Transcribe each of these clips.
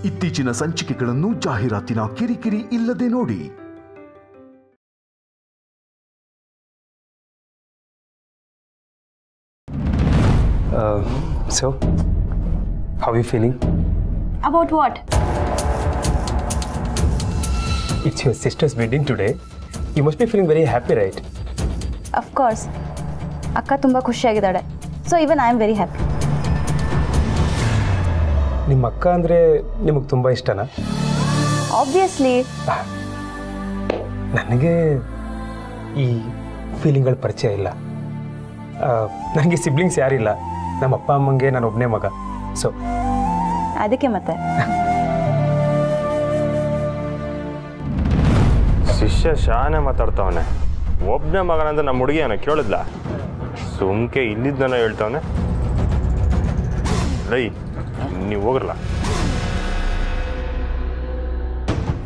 ಇತ್ತೀಚಿನ ಸಂಚಿಕೆಗಳನ್ನು ಜಾಹೀರಾತಿನ ಕಿರಿಕಿರಿ ಇಲ್ಲದೆ ನೋಡಿ. So, how are you feeling? About what? It's your sister's wedding today. You must be feeling very happy, right? Of course. Akka tumba ಖುಷಿಯಾಗಿದ್ದಾಳೆ. So even I am very happy. ನಿಮ್ಮ ಅಕ್ಕ ಅಂದರೆ ನಿಮಗೆ ತುಂಬ ಇಷ್ಟನಾ? Obviously. ನನಗೆ ಈ ಫೀಲಿಂಗ್ಗಳ ಪರಿಚಯ ಇಲ್ಲ. ನನಗೆ ಸಿಬ್ಲಿಂಗ್ಸ್ ಯಾರಿಲ್ಲ. ನಮ್ಮ ಅಪ್ಪ ಅಮ್ಮಂಗೆ ನಾನು ಒಬ್ಬನೇ ಮಗ. ಸೊ ಅದಕ್ಕೆ ಮತ್ತೆ ಶಿಷ್ಯ ಶಾನೆ ಮಾತಾಡ್ತಾವನೆ. ಒಬ್ಬನೇ ಮಗನಂತ ನಮ್ಮ ಹುಡುಗಿಯನ್ನ ಕೇಳಿದ್ಲ, ಸುಮ್ಕೆ ಇಲ್ಲಿದ್ದನ ಹೇಳ್ತಾವನೆ. ಲೈ ನೀವು ಹೋಗ್ರಲ್ಲ.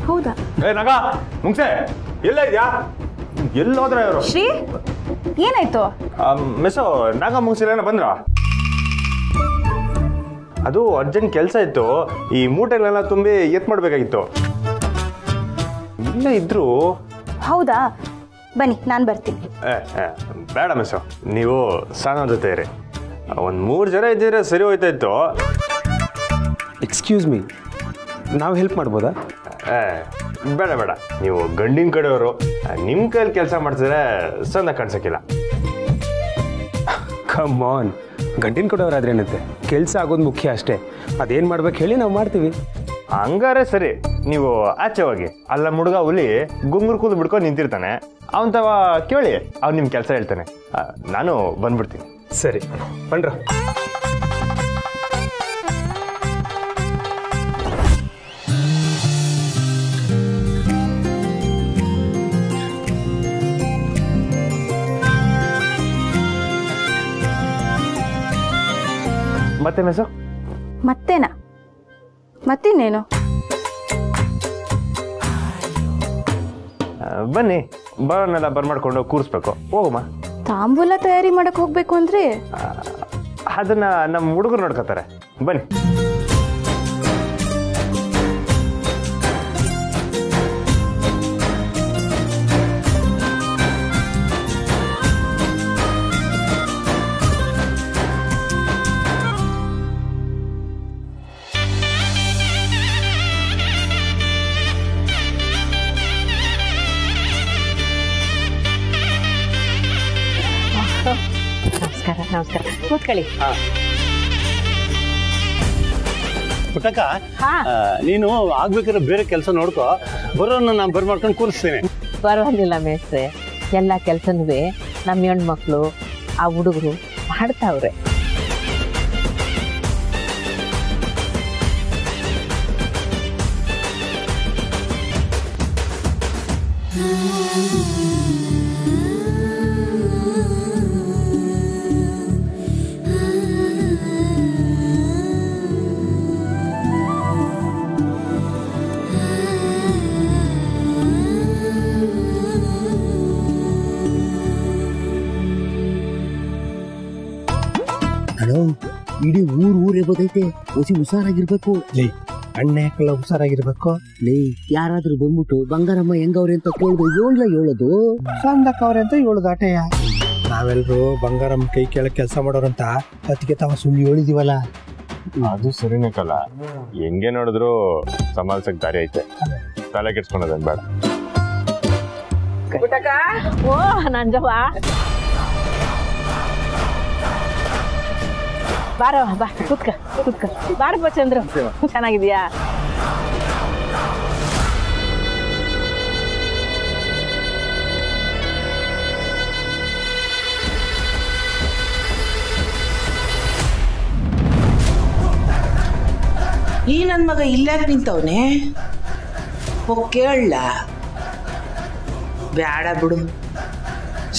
ಹೌದಾ? ನಗ ಮುಂಚೆ ಎಲ್ಲ ಇದೆಯಾ? ಎಲ್ಲೋದ್ರೆ ಅವರು? ಶ್ರೀ ಏನಾಯ್ತು? ಮೆಸೋ ನಾಗ ಮುಂಗ್ಸಿಲೇನ ಬಂದ್ರ? ಅದು ಅರ್ಜೆಂಟ್ ಕೆಲಸ ಇತ್ತು. ಈ ಮೂಟೆಗಳೆಲ್ಲ ತುಂಬಿ ಎತ್ ಮಾಡ್ಬೇಕಾಗಿತ್ತು. ಇಲ್ಲ ಇದ್ರು. ಹೌದಾ, ಬನ್ನಿ ನಾನು ಬರ್ತೀನಿ. ಬೇಡ ಮೆಸೋ, ನೀವು ಸಾನ ಜೊತೆ ಇರಿ. ಒಂದು 3 ಜನ ಇದ್ದಿದ್ರೆ ಸರಿ ಹೋಯ್ತಾ ಇತ್ತು. ಎಕ್ಸ್ಕ್ಯೂಸ್ ಮೀ, ನಾವು ಹೆಲ್ಪ್ ಮಾಡ್ಬೋದಾ? ಬೇಡ ಬೇಡ, ನೀವು ಗಂಡಿನ ಕಡೆಯವರು, ನಿಮ್ಮ ಕೈಯಲ್ಲಿ ಕೆಲಸ ಮಾಡ್ತಿದ್ರೆ ಸಂದ ಕಾಣಿಸೋಕ್ಕಿಲ್ಲ. ಕಮ್ ಆನ್, ಗಂಡಿನ ಕೊಡೋರಾದ್ರೆ ಏನಂತೆ, ಕೆಲಸ ಆಗೋದು ಮುಖ್ಯ ಅಷ್ಟೇ. ಅದೇನು ಮಾಡ್ಬೇಕು ಹೇಳಿ ನಾವು ಮಾಡ್ತೀವಿ. ಹಂಗಾರೆ ಸರಿ, ನೀವು ಆಚೆ ಹೋಗಿ. ಅಲ್ಲ ಹುಡುಗ ಹುಲಿ ಗುಂಗುರು ಕೂದು ಬಿಡ್ಕೊಂಡು ನಿಂತಿರ್ತಾನೆ, ಅವನ್ ತವ ಕೇಳಿ, ಅವ್ನು ನಿಮ್ಮ ಕೆಲಸ ಹೇಳ್ತಾನೆ. ನಾನು ಬಂದ್ಬಿಡ್ತೀನಿ. ಸರಿ ಬನ್ರ. ಮತ್ತೆ ಮೆಸೋ ಮತ್ತೇನಾ? ಮತ್ತಿನ್ನೇನು? ಬನ್ನಿ, ಬರೋನ್ನೆಲ್ಲ ಬರ್ಮಾಡ್ಕೊಂಡು ಕೂರಿಸ್ಬೇಕು. ಹೋಗಮ್ಮ. ತಾಂಬೂಲ ತಯಾರಿ ಮಾಡಕ್ ಹೋಗ್ಬೇಕು ಅಂದ್ರೆ ಅದನ್ನ ನಮ್ಮ ಹುಡುಗರು ನೋಡ್ಕೋತಾರೆ. ಬನ್ನಿ. ನಮಸ್ಕಾರ. ನಮಸ್ಕಾರ, ಕೂತ್ಕೊಳ್ಳಿ. ಪುಟ್ಟಕ್ಕ, ನೀನು ಆಗ್ಬೇಕಾದ್ರೆ ಬೇರೆ ಕೆಲಸ ನೋಡ್ಕೋ, ಬರೋನ್ನ ನಾನು ಬರ್ಮಾಡ್ಕೊಂಡು ಕೂರಿಸ್ತೇನೆ. ಪರವಾಗಿಲ್ಲ ಮೇಸ್ತ್ರೆ, ಎಲ್ಲ ಕೆಲಸನೂ ನಮ್ಮ ಹೆಣ್ಮಕ್ಳು ಆ ಹುಡುಗರು ಮಾಡ್ತಾವ್ರೆ. ಇಡೀ ಊರೇ ಗೊತ್ತೈತೆ, ಹೊಸಿ ಹುಷಾರಾಗಿರ್ಬೇಕು. ಲೇ ಅಣ್ಣ ಯಾಕಲ್ಲ ಹುಷಾರಾಗಿರ್ಬೇಕು? ಲೇ ಯಾರಾದ್ರೂ ಬಂದ್ಬಿಟ್ಟು ಬಂಗಾರಮ್ಮ ಹೆಂಗವ್ರೆ ಅಂತ ಕೇಳಿದ್ರು ಹೇಳೋದು ಸಂದಕ್ಕವ್ರೆ ಅಂತ ಹೇಳುದು ಆಟೆಯ. ನಾವೆಲ್ರು ಬಂಗಾರಮ್ಮ ಕೈ ಕೆಳಗೆ ಕೆಲಸ ಮಾಡೋರಂತ ಅದಕ್ಕೆ ತಾವ ಸುಳ್ಳು ಹೇಳಿದೀವಲ್ಲ. ಅದು ಸರಿನೇ ಕಲ್ಲ. ಹೆಂಗೆ ನೋಡಿದ್ರು ಸಮಾಲ್ಸಕ್ ದಾರಿ ಐತೆ. ತಲೆ ಕೆಡ್ಸ್ಕೊಳೋದೇನ್ ಬೇಡ. ಓ ನಂಜವ್ವ, ಬಾರ ಬಾ, ಕೂತ್ಕ ಕೂತ್ಕ. ಬಾರಪ್ಪ ಚಂದ್ರು, ಚೆನ್ನಾಗಿದ್ಯಾ? ಈ ನನ್ನ ಮಗ ಇಲ್ಲಾಗ ನಿಂತವನೆ, ಹೋಗಿ ಕೇಳಲ್ಲ. ಬೇಡ ಬಿಡು,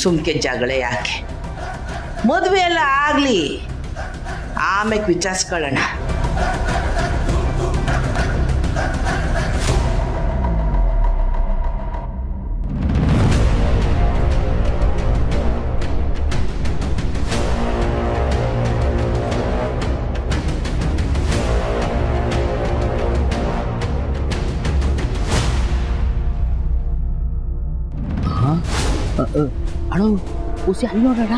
ಸುಮ್ಕೆ ಜಗಳ ಯಾಕೆ, ಮದುವೆ ಎಲ್ಲ ಆಗ್ಲಿ, ಆಮೇಲೆ ವಿಚಾರಿಸ್ಕೊಳ್ಳೋಣ. ಅಣ್ಣ ಹುಸಿ ಅಲ್ಲಿ ನೋಡೋಣ.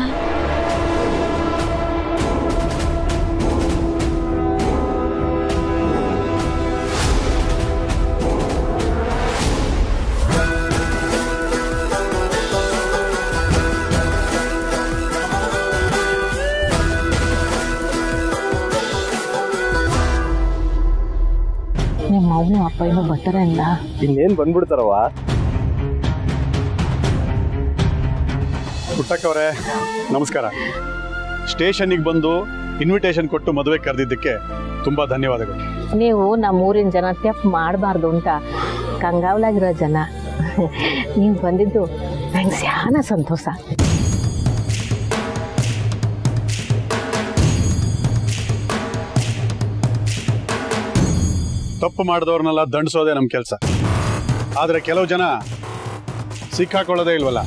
ನಿಮ್ಮ ಅವನು ಅಪ್ಪ ಏನೋ ಬರ್ತಾರೆ ಅಲ್ಲ. ಇನ್ನೇನು ಬಂದ್ಬಿಡ್ತಾರವ. ಪುಟ್ಟಕ್ಕವ್ರೆ ನಮಸ್ಕಾರ. ಸ್ಟೇಷನ್ನಿಗೆ ಬಂದು ಇನ್ವಿಟೇಷನ್ ಕೊಟ್ಟು ಮದುವೆ ಕರೆದಿದ್ದಕ್ಕೆ ತುಂಬ ಧನ್ಯವಾದಗಳು. ನೀವು ನಮ್ಮೂರಿನ ಜನ ತೆಪ್ಪು ಮಾಡಬಾರ್ದು ಅಂತ ಕಂಗಾವಲಾಗಿರೋ ಜನ. ನೀವು ಬಂದಿದ್ದು ನಂಗೆ ಸ್ಯಾನ ಸಂತೋಷ. ತಪ್ಪು ಮಾಡಿದವ್ರನ್ನೆಲ್ಲ ದಂಡಿಸೋದೇ ನಮ್ಮ ಕೆಲಸ. ಆದರೆ ಕೆಲವು ಜನ ಸಿಕ್ಕಾಕೊಳ್ಳೋದೇ ಇಲ್ವಲ್ಲ.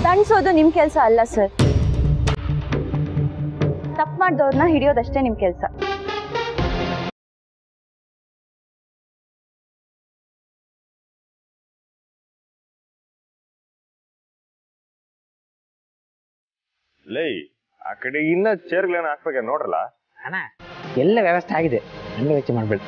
ದಂಡಿಸೋದು ನಿಮ್ಮ ಕೆಲಸ ಅಲ್ಲ ಸರ್. ತಪ್ಪು ಮಾಡಿದವ್ರನ್ನ ಹಿಡಿಯೋದಷ್ಟೇ ನಿಮ್ಮ ಕೆಲಸ. ಲೈ ಆ ಕಡೆ ಇನ್ನ ಚೇರ್ಗಳೇನು ಹಾಕ್ಬೇಕು ನೋಡ್ರಲ್ಲ. ಅಣ್ಣ ಎಲ್ಲ ವ್ಯವಸ್ಥೆ ಆಗಿದೆ, ಎಲ್ಲ ವೆಚ್ಚ ಮಾಡಬೇಡಿ.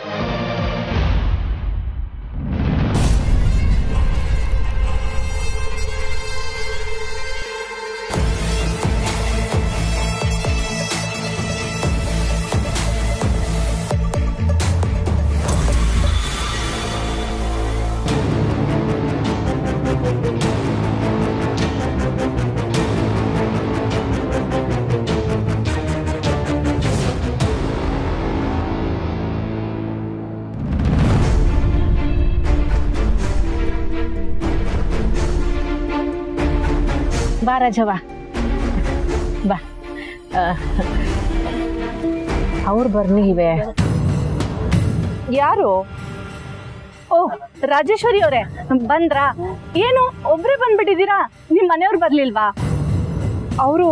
ಬಾ ರಾಜವ್ವ ಬಾ. ಅವ್ರು ಬರ್ನಿ ಇವೆ. ಯಾರು? ಓ ರಾಜೇಶ್ವರಿ ಅವರೇ ಬಂದ್ರಾ? ಏನು ಒಬ್ರೇ ಬಂದ್ಬಿಟ್ಟಿದ್ದೀರಾ? ನಿಮ್ಮ ಮನೆಯವ್ರು ಬರ್ಲಿಲ್ವಾ? ಅವರು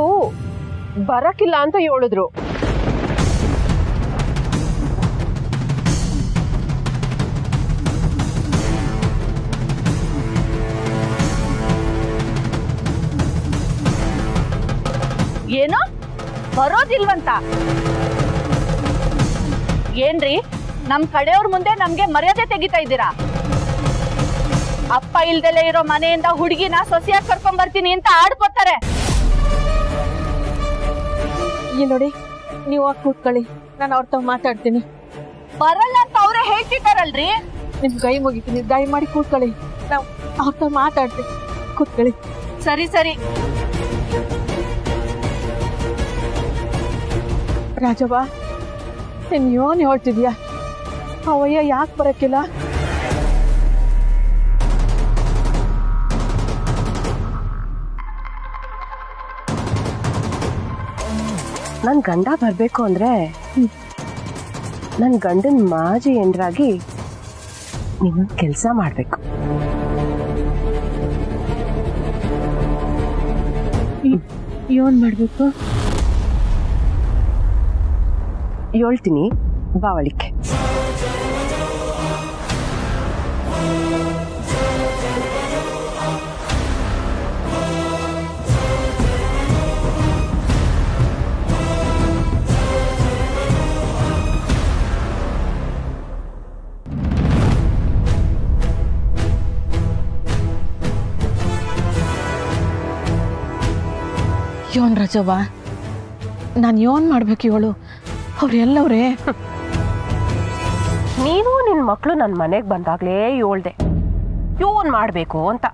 ಬರಕ್ಕಿಲ್ಲ ಅಂತ ಹೇಳಿದ್ರು. ಏನೋ ಬರೋದಿಲ್ವಂತ? ಏನ್ರಿ ನಮ್ ಕಡೆಯವ್ರ ಮುಂದೆ ನಮ್ಗೆ ಮರ್ಯಾದೆ ತೆಗಿತಾ ಇದ್ದೀರಾ? ಅಪ್ಪ ಇಲ್ದೆಲೆ ಇರೋ ಮನೆಯಿಂದ ಹುಡುಗಿನ ಸೊಸೆಯಾಗಿ ಕರ್ಕೊಂಡ್ ಬರ್ತೀನಿ ಅಂತ ಆಡ್ಕೋತಾರೆ. ಈ ನೋಡಿ, ನೀವು ಕೂತ್ಕೊಳ್ಳಿ, ನಾನು ಅವ್ರ ತಾವ್ ಮಾತಾಡ್ತೀನಿ. ಬರಲ್ಲ ಅಂತ ಅವ್ರೆ ಹೇಳ್ತಿದ್ದಾರಲ್ರಿ. ನಿಮ್ ಕೈ ಮುಗಿತೀನಿ, ದಯಮಾಡಿ ಕೂತ್ಕೊಳ್ಳಿ, ನಾವು ಅವ್ರ ತಾವ್ ಮಾತಾಡ್ತೀನಿ, ಕೂತ್ಕೊಳ್ಳಿ. ಸರಿ ಸರಿ. ರಾಜವ್ವ, ನೀನ್ ಏನ್ ಹೇಳ್ತಿದ್ಯಾ? ಅವಯ್ಯ ಯಾಕೆ ಬರಕ್ಕಿಲ್ಲ? ನನ್ ಗಂಡ ಬರ್ಬೇಕು ಅಂದ್ರೆ ನನ್ ಗಂಡನ್ ಮಾಜಿ ಎಂಡ್ರಾಗಿ ನೀನು ಕೆಲಸ ಮಾಡ್ಬೇಕು. ಏನ್ ಮಾಡ್ಬೇಕು? ಹೇಳ್ತೀನಿ, ಬಾವಳಿಕೆ. ಯೋನ್ ರಾಜವ್ವ, ನಾನು ಯೋನ್ ಮಾಡ್ಬೇಕು ಇವಳು? ಅವ್ರೆಲ್ಲವ್ರೆ ನೀನು ನಿನ್ ಮಕ್ಳು ನನ್ ಮನೆಗ್ ಬಂದಾಗ್ಲೇ ಹೇಳ್ದೆ ಯೋನ್ ಮಾಡ್ಬೇಕು ಅಂತ.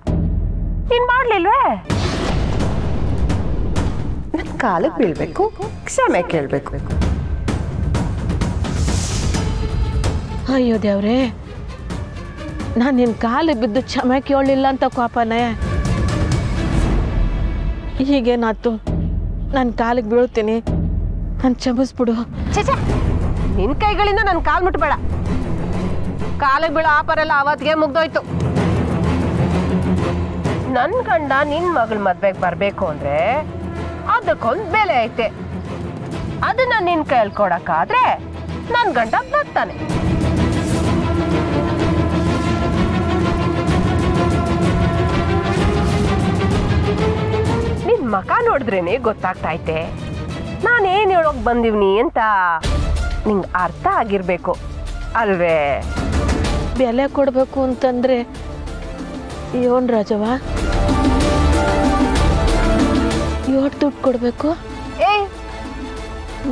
ನೀನ್ ಮಾಡ್ಲಿಲ್ವೇ? ನನ್ ಕಾಲಕ್ಕೆ ಬೀಳ್ಬೇಕು, ಕ್ಷಮೆ ಕೇಳ್ಬೇಕು. ಅಯ್ಯೋ ದೇವ್ರೆ, ನಾನು ನಿನ್ ಕಾಲಿಗೆ ಬಿದ್ದು ಕ್ಷಮೆ ಕೇಳಲಿಲ್ಲ ಅಂತ ಕೋಪನೇ. ಹೀಗೇನಾಯ್ತು? ನನ್ನ ಕಾಲಿಗೆ ಬೀಳ್ತೀನಿ, ನಾನು ಕ್ಷಮಿಸ್ಬಿಡು. ಛೇ, ನಿನ್ ಕೈಗಳಿಂದ ನನ್ ಕಾಲ್ ಮುಟ್ಬೇಡ. ಕಾಲಿಗೆ ಬೀಳೋ ಆಪರೆಲ್ಲ ಅವತ್ತಿಗೆ ಮುಗ್ದೋಯ್ತು. ನನ್ ಗಂಡ ನಿನ್ ಮಗಳ ಮದ್ವೆಗೆ ಬರ್ಬೇಕು ಅಂದ್ರೆ ಅದಕ್ಕೊಂದ್ ಬೆಲೆ ಐತೆ. ಅದನ್ನ ನಿನ್ ಕೈಯಲ್ಲಿ ಕೊಡಕ್ಕಾದ್ರೆ ನನ್ ಗಂಡ ಬರ್ತಾನೆ. ಮಕ ನೋಡಿದ್ರೇನೆ ಗೊತ್ತಾಗ್ತೈತೆ ನಾನೇನ್ ಹೇಳೋಕ್ ಬಂದಿವ್ನಿ ಅಂತ ನಿಂಗೆ ಅರ್ಥ ಆಗಿರ್ಬೇಕು ಅಲ್ವೇ? ಬೆಲೆ ಕೊಡ್ಬೇಕು ಅಂತಂದ್ರೆ ಇವನ್ ರಾಜವ ಎಷ್ಟು ದುಡ್ಡು ಕೊಡ್ಬೇಕು?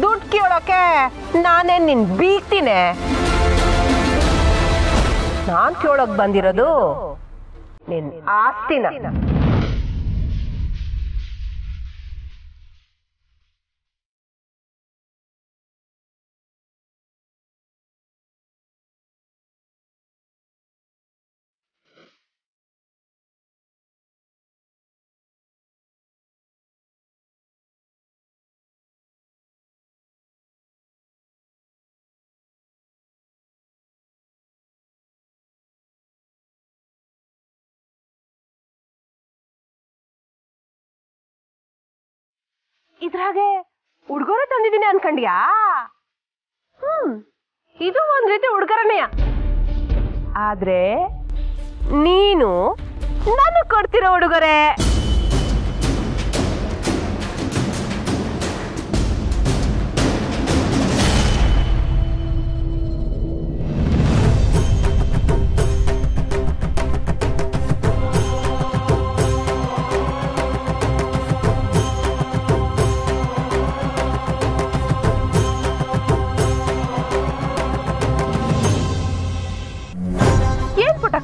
ದುಡ್ಡು ಕೇಳೋಕೆ ನಾನೇನ್ ನಿನ್ ಬೀಗ್ತೀನಿ? ನಾನ್ ಕೇಳೋಕ್ ಬಂದಿರೋದು ನಿನ್ ಆಸ್ತಿನ. ಇದ್ರಾಗೆ ಉಡುಗೊರೆ ತಂದಿದ್ದೀನಿ ಅನ್ಕಂಡ್ಯಾ? ಇದು ಒಂದ್ ರೀತಿ ಉಡುಗೊರೆನೆಯ. ಆದ್ರೆ ನೀನು ನನಗ್ ಕೊಡ್ತಿರೋ ಉಡುಗೊರೆ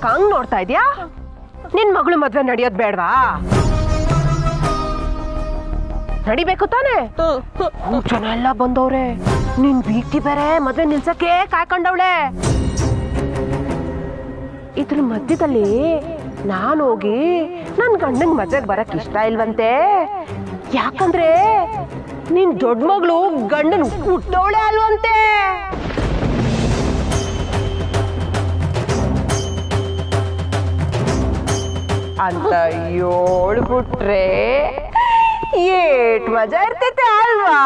ಹಂಗ್ ನೋಡ್ತಾ ಇದ್ಯಾ? ನಿನ್ ಮಗಳು ಮದ್ವೆ ನಡೆಯೋದ್ ಬೇಡವಾ? ನಡಿಬೇಕು ತಾನೆ? ಜನ ಎಲ್ಲ ಬಂದವ್ರೆ, ನಿನ್ ಬೀಗ್ತಿ ಬೇರೆ ಮದ್ವೆ ನಿಲ್ಸಕ್ಕೆ ಕಾಯ್ಕೊಂಡವಳೆ. ಇದ್ರ ಮಧ್ಯದಲ್ಲಿ ನಾನು ಹೋಗಿ ನನ್ ಗಂಡಂಗ್ ಮದ್ವೆಗ್ ಬರಕ್ ಇಷ್ಟ ಇಲ್ವಂತೆ. ಯಾಕಂದ್ರೆ ನಿನ್ ದೊಡ್ಡ ಮಗಳು ಗಂಡನ್ ಹುಟ್ಟವಳೆ ಅಲ್ವಂತೆ. ಅಂತ ಹೇಳ್ಬಿಟ್ರೆ ಏಟ್ ಮಜಾ ಇರ್ತೈತೆ ಅಲ್ವಾ?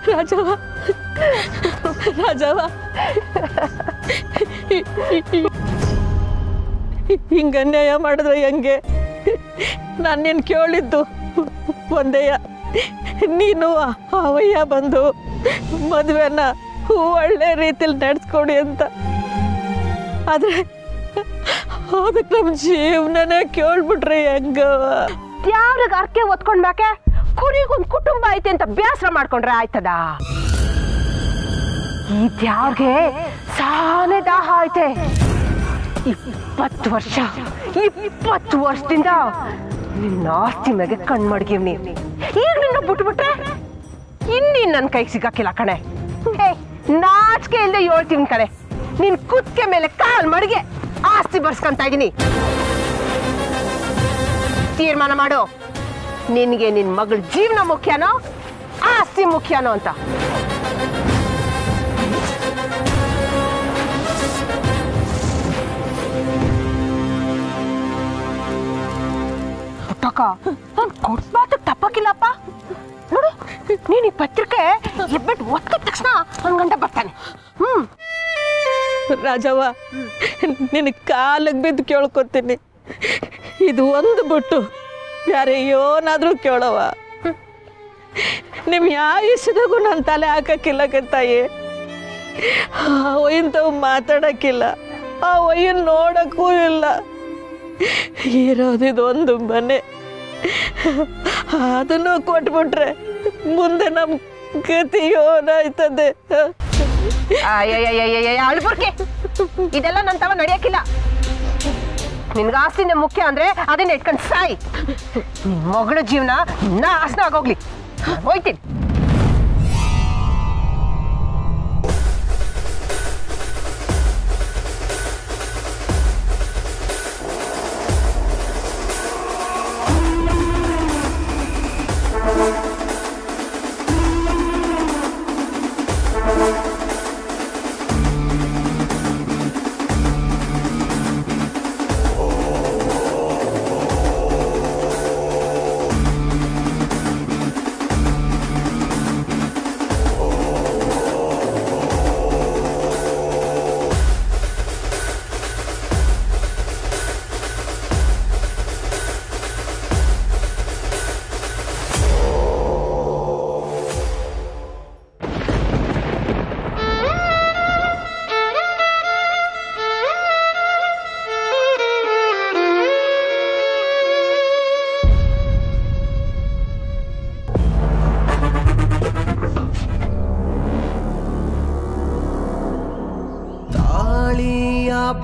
ರಾಜವ ರಾಜವ ಹಿಂಗ ಅನ್ಯಾಯ ಮಾಡಿದ್ರೆ ಹೆಂಗೆ? ನಾನೇನು ಕೇಳಿದ್ದು ಒಂದೇಯ, ನೀನು ಅವಯ್ಯ ಬಂದು ಮದುವೆನ ಒಳ್ಳೆ ರೀತಿಲಿ ನಡೆಸ್ಕೊಡಿ ಅಂತ. ಆದ್ರೆ ಅದಕ್ಕೆ ನಮ್ಮ ಜೀವನನೇ ಕೇಳ್ಬಿಟ್ರೆ ಹೆಂಗವ? ಯಾರಿಗೆ ಅರ್ಕೆ ಒತ್ಕೊಂಡ್ಬೇಕೆ? ಕುರಿಗೊಂದು ಕುಟುಂಬ ಐತೆ ಅಂತ ಬೇಸರ ಮಾಡ್ಕೊಂಡ್ರೆ ಆಯ್ತದ? ಈ ದ್ಯಾವ್ರಿಗೆ ಸಾನೆ ದಾಹ ಐತೆ. 20 ವರ್ಷದಿಂದ ನಿನ್ನ ಆಸ್ತಿ ಮ್ಯಾಗೆ ಕಣ್ ಮಡ್ಗಿವ್ನಿ. ಈಗ ನಿನ್ನ ಬಿಟ್ಬಿಟ್ರೆ ಇನ್ನೀನ್ ನನ್ನ ಕೈಗೆ ಸಿಗಕ್ಕಿಲ್ಲ ಕಣೆ. ನಾಚಿಕೆ ಇಲ್ಲದೆ ಹೇಳ್ತೀವಿ ಕಣೆ, ನಿನ್ ಕುತ್ತಿಗೆ ಮೇಲೆ ಕಾಲ್ ಮಡಿಗೆ ಆಸ್ತಿ ಬರ್ಸ್ಕೊಂತ ಇದೀನಿ. ತೀರ್ಮಾನ ಮಾಡು, ನಿನ್ಗೆ ನಿನ್ ಮಗಳ ಜೀವನ ಮುಖ್ಯನೋ ಆಸ್ತಿ ಮುಖ್ಯನೋ ಅಂತ. ನಾನು ಕೊಡ್ಸ್ ಮಾತು ತಪ್ಪಕ್ಕಿಲ್ಲಪ್ಪ. ನೋಡು, ನೀನ್ ಈ ಪತ್ರಿಕೆ ಎಬ್ಬಿಟ್ಟು ಒತ್ತಿದ ತಕ್ಷಣ ನನ್ ಗಂಡ ಬರ್ತಾನೆ. ರಾಜವ್ವ, ನಿನ್ ಕಾಲಿಗೆ ಬಿದ್ದು ಕೇಳ್ಕೊತೀನಿ, ಇದು ಒಂದು ಬಿಟ್ಟು ಯಾರೇ ಏನಾದ್ರೂ ಕೇಳವ. ನಿಮ್ ಯಾವ ಇಷ್ಟದಾಗೂ ನನ್ನ ತಲೆ ಹಾಕಕ್ಕಿಲ್ಲ ತಾಯಿ. ಆ ಒಯ್ಯಂತವ್ ಮಾತಾಡಕ್ಕಿಲ್ಲ, ಆ ಒಯ್ಯನ್ ನೋಡಕ್ಕೂ ಇಲ್ಲ. ಇರೋದಿದೊಂದು ಮನೆ, ಅದನ್ನು ಕೊಟ್ಬಿಟ್ರೆ ಮುಂದೆ ನಮ್ ಗತಿ ಏನಾಯ್ತದೆ? ಅಳ್ಬರ್ಕೆ, ಇದೆಲ್ಲ ನನ್ ತವ ನಡೆಯಕ್ಕಿಲ್ಲ. ನಿನ್ಗ ಆಸ್ತಿನೇ ಮುಖ್ಯ ಅಂದ್ರೆ ಅದನ್ನ ಇಟ್ಕೊಂಡು ಸಾಯಿ. ನಿನ್ ಮಗಳ ಜೀವನ ನಾಶನ ಆಗೋಗ್ಲಿ. ಹೋಯ್ತೀನಿ.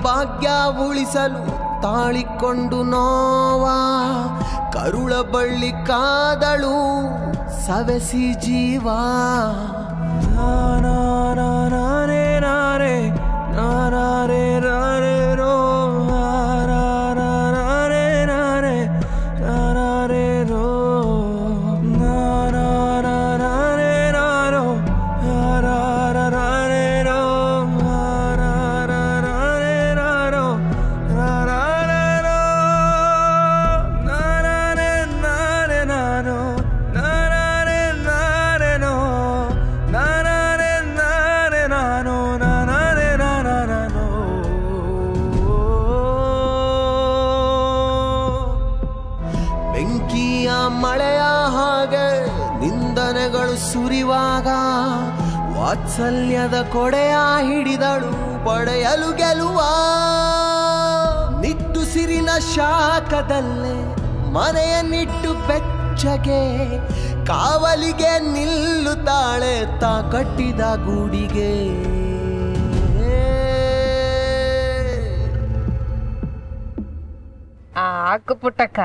ಭಾಗ್ಯ ಉಳಿಸಲು ತಾಳಿಕೊಂಡು ನೋವ ಕರುಳ ಬಳ್ಳಿ ಕಾದಳು ಸವೆಸಿ ಜೀವ ನಾರೇ ನಾರೇ ನಾರೇ ನಾರೇ ರೋ ನಾರೇ ನಾರೇ ನಾರೇ ರೋ ನಾರೇ ನಾರೋ ನಾರೇ ರೋ ನಾರೇ ನಾರೋ ನಾರೇ ನಾರೇ ನಾರೋ ನಾರೇ ನಾರೇ ನೋ ನಾರೇ ನಾರೇ ನಾನೋ ನಾರೇ ನಾನೋ ಬೆಂಕಿಯ ಮಳೆಯ ಹಾಗೆ ನಿಂದನೆಗಳು ಸುರಿವಾಗ ವಾತ್ಸಲ್ಯದ ಕೊಡೆಯ ಹಿಡಿದಳು ಪಡೆಯಲು ಗೆಲುವ ನಿಟ್ಟುಸಿರಿನ ಶಾಖದಲ್ಲೇ ಮನೆಯನ್ನಿಟ್ಟು ಬೆಚ್ಚಗೆ ಕಾವಲಿಗೆ ನಿಲ್ಲುತ್ತಾಳೆ ತಾ ಕಟ್ಟಿದ ಗೂಡಿಗೆ ಆಕು ಪುಟ್ಟಕ್ಕ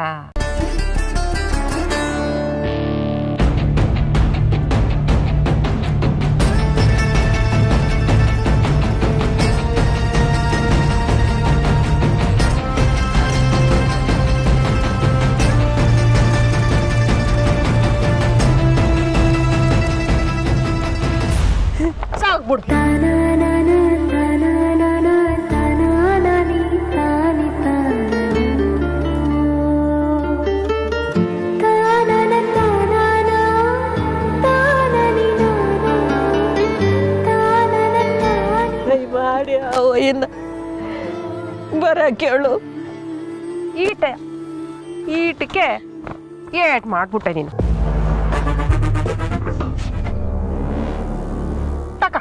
ಸಾಕ್ಬಿಡ್ತು ಮಾಡಿ ಇನ್ನ ಬರ ಕೇಳು ಈಟಕ್ಕೆ ಏಟ್ ಮಾಡ್ಬಿಟ್ಟೆ ನೀನು ತಕ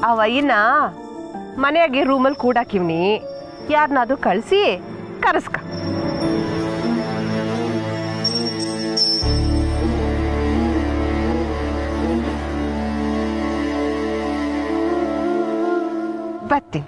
ಅವಯ್ಯನ ಮನೆಯಾಗೆ ರೂಮಲ್ಲಿ ಕೂಡಾಕಿವ್ನಿ ಯಾರನ್ನಾದ್ರೂ ಕಳಿಸಿ ಕರೆಸ್ಕ ಬರ್ತೀನಿ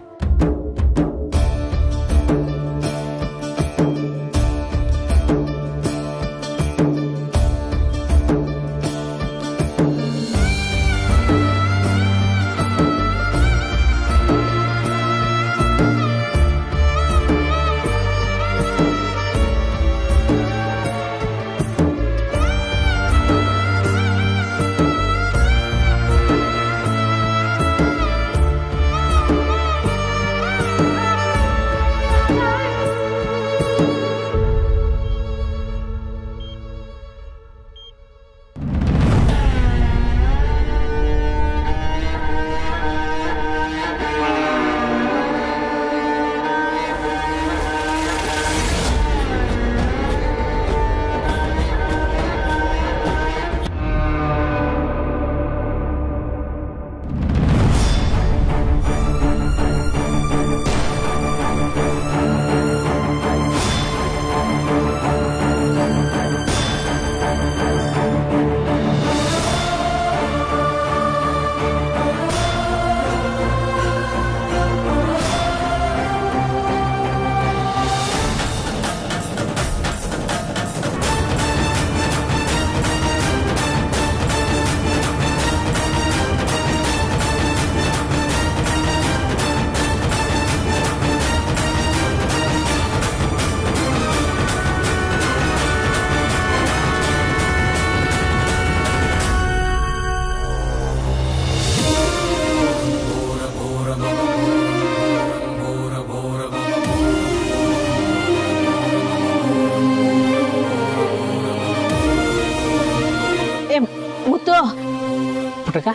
ಮುತ್ತು ಪುಟ್ಟಕ್ಕ